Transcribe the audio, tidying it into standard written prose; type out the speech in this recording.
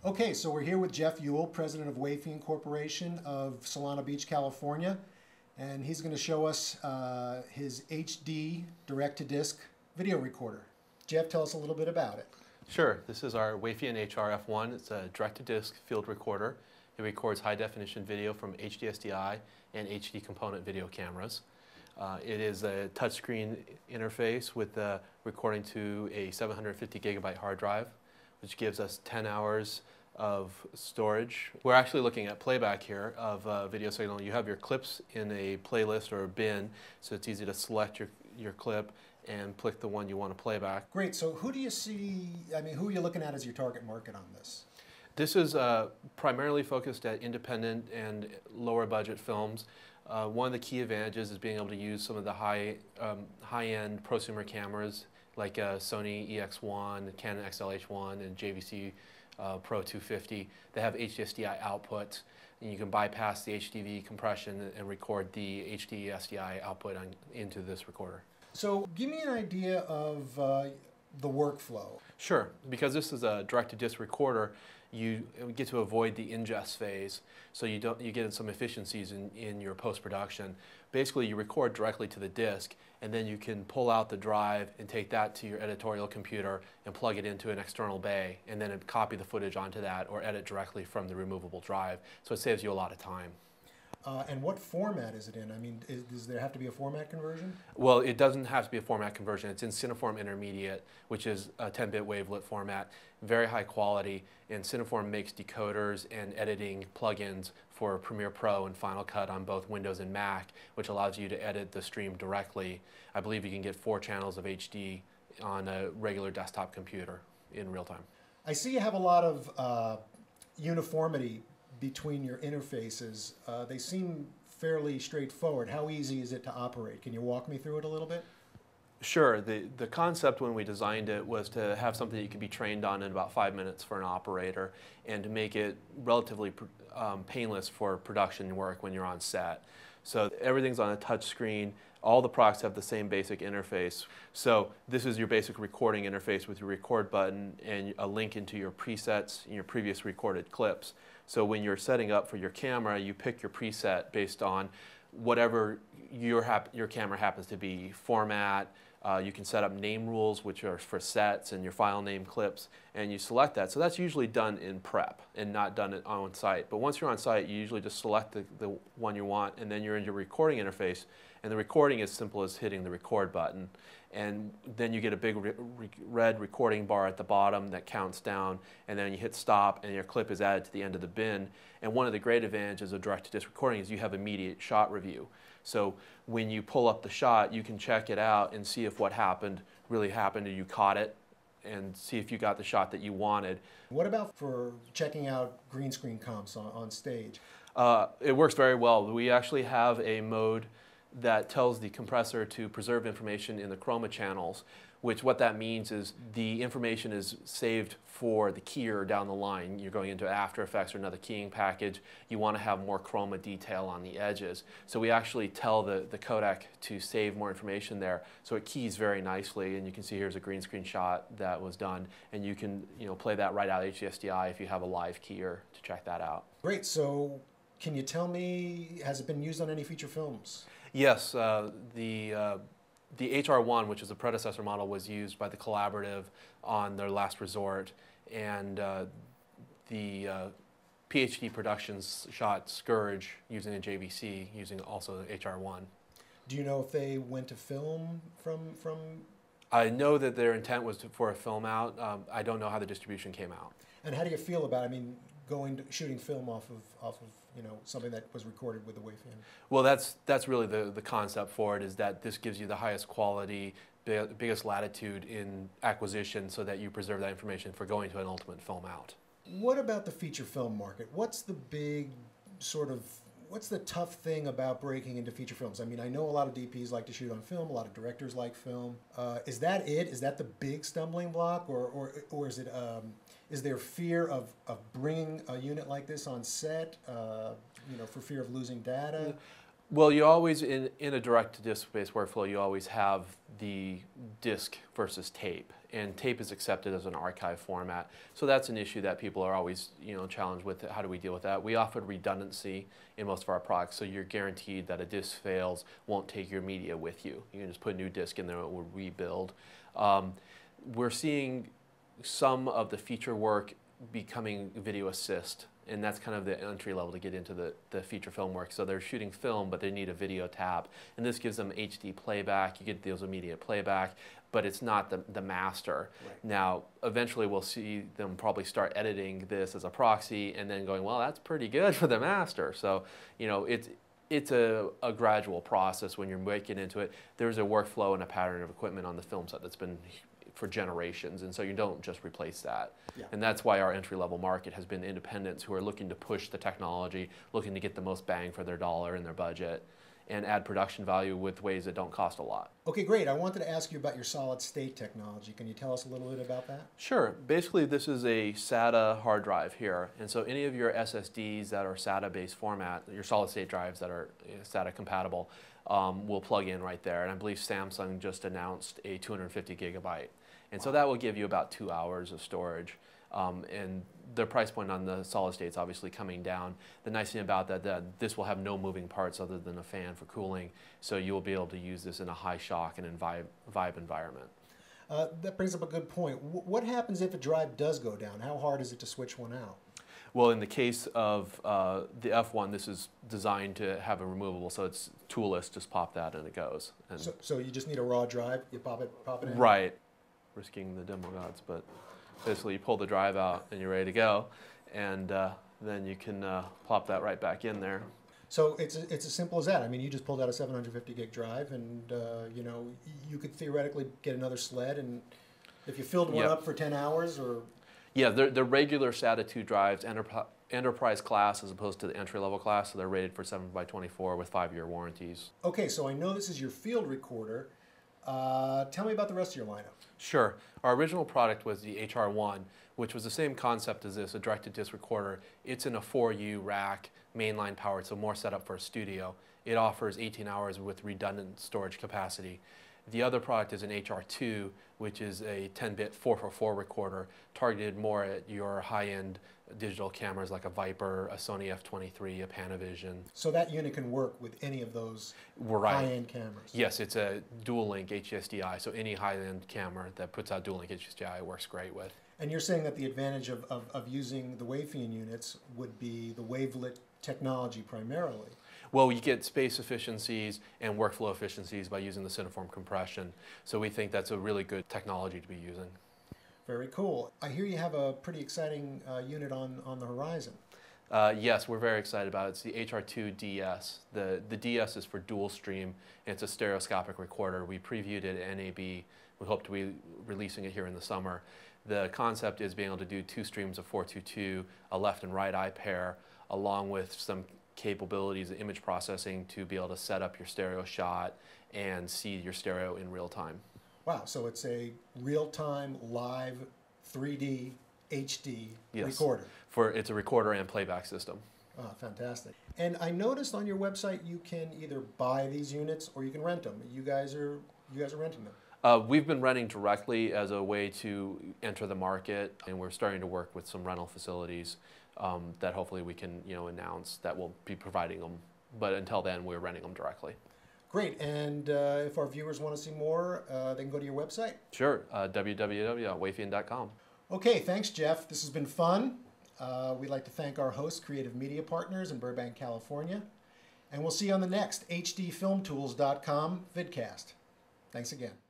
Okay, so we're here with Jeff Youel, president of Wafian Corporation of Solana Beach, California, and he's going to show us his HD direct-to-disc video recorder. Jeff, tell us a little bit about it. Sure. This is our Wafian HR-F1. It's a direct-to-disc field recorder. It records high-definition video from HD-SDI and HD component video cameras. It is a touchscreen interface with recording to a 750 gigabyte hard drive, which gives us 10 hours of storage. We're actually looking at playback here of a video signal. You have your clips in a playlist or a bin, so it's easy to select your clip and click the one you want to play back. Great. So who do you see, who are you looking at as your target market on this? This is primarily focused at independent and lower budget films. One of the key advantages is being able to use some of the high-end prosumer cameras like Sony EX1, Canon XL-H1, and JVC Pro 250. They have HD-SDI output, and you can bypass the HDV compression and record the HD-SDI output into this recorder. So give me an idea of the workflow. Sure. Because this is a direct-to-disc recorder, you get to avoid the ingest phase, so you get some efficiencies in your post-production. Basically, you record directly to the disc, and then you can pull out the drive and take that to your editorial computer and plug it into an external bay, and then copy the footage onto that or edit directly from the removable drive. So it saves you a lot of time. And what format is it in? Does there have to be a format conversion? Well, it doesn't have to be a format conversion. It's in Cineform Intermediate, which is a 10-bit wavelet format, very high quality, and Cineform makes decoders and editing plugins for Premiere Pro and Final Cut on both Windows and Mac, which allows you to edit the stream directly. I believe you can get 4 channels of HD on a regular desktop computer in real time. I see you have a lot of uniformity between your interfaces. They seem fairly straightforward. How easy is it to operate? Can you walk me through it a little bit? Sure. The concept when we designed it was to have something you could be trained on in about 5 minutes for an operator, and to make it relatively painless for production work when you're on set. So everything's on a touch screen. All the products have the same basic interface. So this is your basic recording interface with your record button and a link into your presets and your previous recorded clips. So when you're setting up for your camera, you pick your preset based on whatever your camera happens to be, format. You can set up name rules, which are for sets and your file name clips, and you select that. So that's usually done in prep and not done on site. But once you're on site, you usually just select the one you want, and then you're in your recording interface. And the recording is simple as hitting the record button. And then you get a big red recording bar at the bottom that counts down, and then you hit stop and your clip is added to the end of the bin. And one of the great advantages of direct-to-disc recording is you have immediate shot review. So when you pull up the shot, you can check it out and see if what happened really happened and you caught it, and see if you got the shot that you wanted. What about for checking out green screen comps on stage? It works very well. We actually have a mode that tells the compressor to preserve information in the chroma channels, which what that means is the information is saved for the keyer down the line. You're going into After Effects or another keying package. You want to have more chroma detail on the edges. So we actually tell the codec to save more information there. So it keys very nicely, and you can see here's a green screen shot that was done, and you can play that right out of HD-SDI if you have a live keyer to check that out. Great. So can you tell me, has it been used on any feature films? Yes, the HR-1, which is the predecessor model, was used by the Collaborative on their Last Resort, and the PhD Productions shot Scourge using a JVC, using also HR-1. Do you know if they went to film from? I know that their intent was for a film out. I don't know how the distribution came out. And how do you feel about it? Shooting film off of something that was recorded with the Wafian? Well, that's really the concept for it, is that this gives you the highest quality, biggest latitude in acquisition, so that you preserve that information for going to an ultimate film out. What about the feature film market? What's the big sort of what's the tough thing about breaking into feature films? I mean, I know a lot of DPs like to shoot on film, a lot of directors like film. Is that it? Is that the big stumbling block, or is it? Is there fear of bringing a unit like this on set? You know, for fear of losing data. Well, you always, in a direct-to-disc based workflow, you always have the disc versus tape. And tape is accepted as an archive format. So that's an issue that people are always, challenged with. How do we deal with that? We offer redundancy in most of our products, so you're guaranteed that a disc fails won't take your media with you. You can just put a new disc in there and it will rebuild. We're seeing some of the feature work becoming video assist. And that's kind of the entry level to get into the feature film work. So they're shooting film, but they need a video tap. And this gives them HD playback. You get those immediate playback, but it's not the master. Right. Now, eventually we'll see them probably start editing this as a proxy and then going, well, that's pretty good for the master. So, it's a gradual process when you're breaking into it. There's a workflow and a pattern of equipment on the film set that's been for generations, and so you don't just replace that. Yeah. And that's why our entry-level market has been independents who are looking to push the technology, looking to get the most bang for their dollar in their budget, and add production value with ways that don't cost a lot. Okay, great. I wanted to ask you about your solid-state technology. Can you tell us a little bit about that? Sure. Basically, this is a SATA hard drive here, and so any of your SSDs that are SATA-based format, your solid-state drives that are SATA compatible, will plug in right there. And I believe Samsung just announced a 250 gigabyte. And so that will give you about 2 hours of storage. And the price point on the solid state is obviously coming down. The nice thing about that this will have no moving parts other than a fan for cooling. So you will be able to use this in a high shock and vibe environment. That brings up a good point. What happens if a drive does go down? How hard is it to switch one out? Well, in the case of the F1, this is designed to have a removable, so it's toolless. Just pop that and it goes. And so you just need a raw drive. You pop it in. Right. Risking the demo gods, but basically you pull the drive out and you're ready to go, and then you can plop that right back in there. So it's as simple as that. I mean, you just pulled out a 750 gig drive, and you could theoretically get another sled, and if you filled one up for 10 hours, or yeah, they're regular SATA 2 drives, enterprise class as opposed to the entry-level class, so they're rated for 7x24 with 5-year warranties. Okay, so I know this is your field recorder. Tell me about the rest of your lineup. Sure. Our original product was the HR-1, which was the same concept as this, a direct-to-disc recorder. It's in a 4U rack, mainline powered, so more set up for a studio. It offers 18 hours with redundant storage capacity. The other product is an HR-2, which is a 10-bit 444 recorder, targeted more at your high-end digital cameras like a Viper, a Sony F23, a Panavision. So that unit can work with any of those high-end cameras? Yes, it's a dual-link HD-SDI, so any high-end camera that puts out dual-link HD-SDI works great with. And you're saying that the advantage of using the Wafian units would be the wavelet technology primarily? Well, you get space efficiencies and workflow efficiencies by using the Cineform compression, so we think that's a really good technology to be using. Very cool. I hear you have a pretty exciting unit on the horizon. Yes, we're very excited about it. It's the HR-2 DS. The DS is for dual stream, and it's a stereoscopic recorder. We previewed it at NAB. We hope to be releasing it here in the summer. The concept is being able to do 2 streams of 422, a left and right eye pair, along with some capabilities of image processing to be able to set up your stereo shot and see your stereo in real time. Wow, so it's a real-time, live, 3D, HD recorder. It's a recorder and playback system. Oh, fantastic. And I noticed on your website you can either buy these units or you can rent them. You guys are renting them. We've been renting directly as a way to enter the market, and we're starting to work with some rental facilities that hopefully we can announce that we'll be providing them. But until then, we're renting them directly. Great, and if our viewers want to see more, they can go to your website? Sure, www.wafian.com. Okay, thanks, Jeff. This has been fun. We'd like to thank our host, Creative Media Partners in Burbank, California. And we'll see you on the next HDFilmTools.com vidcast. Thanks again.